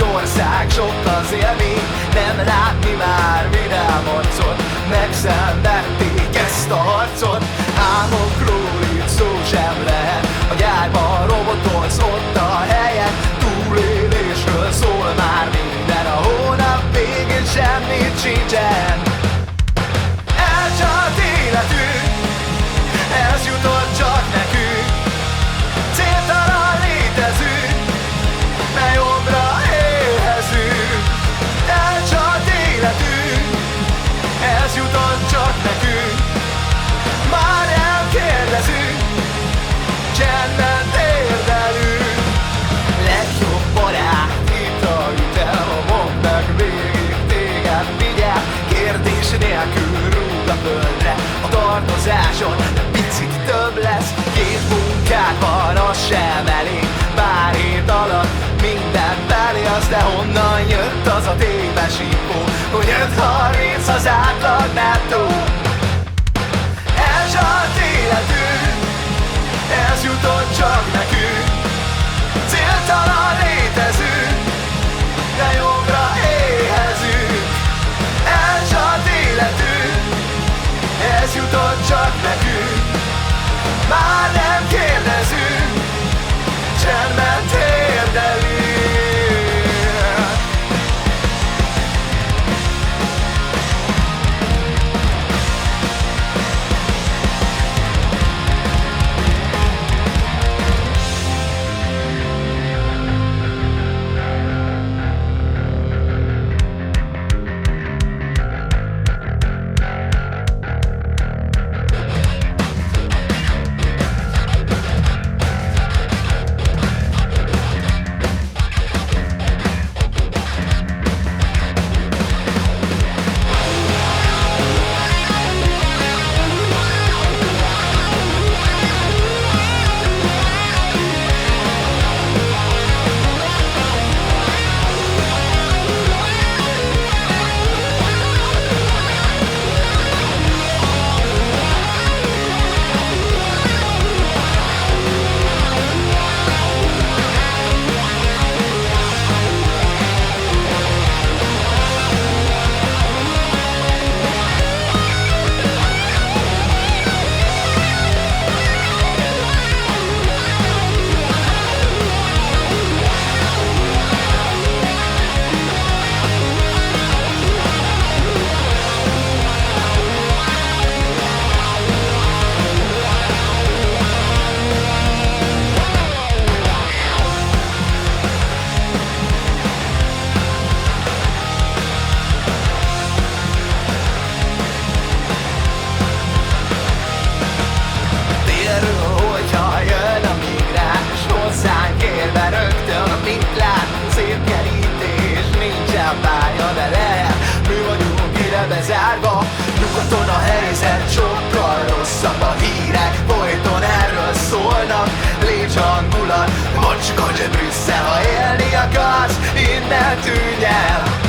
ország, sok az élmény, nem látni már vidám arcot. Megszenvedték ezt a harcot, álmokról itt szó sem lehet. A gyárban robotolsz, ott a helyen, túlélésről szól már minden. A hónap végén semmit sincsen. Elcsalt életünk, ez jutott csak nekünk. Céltalan létezünk, mely jobbra éhezünk. Elcsalt életünk, ez jutott csak nekünk. Már nem kérdezünk, csendben térdelünk. Legjobb barát, itt a ütem, a mondd meg végig, téged vigyel. Kérdés nélkül rúg a földre, a tartozáson picit több lesz. 2 munkád van, az sem elég, pár hét alatt mindent belélsz. De honnan jött az a tévesító, hogy 5-30 az átlag nettó? Elcsalt életünk, ez jutott csak nekünk. Céltalan létezünk, de jobbra éhezünk. Elcsalt életünk, ez jutott csak nekünk. Már nem kérdezünk, csendben térdelünk. Bezárva, nyugaton a helyzet sokkal rosszabb. A hírek folyton erről szólnak. Légy hangulat, mocskod Brüsszel, ha élni akarsz, innen tűnj el.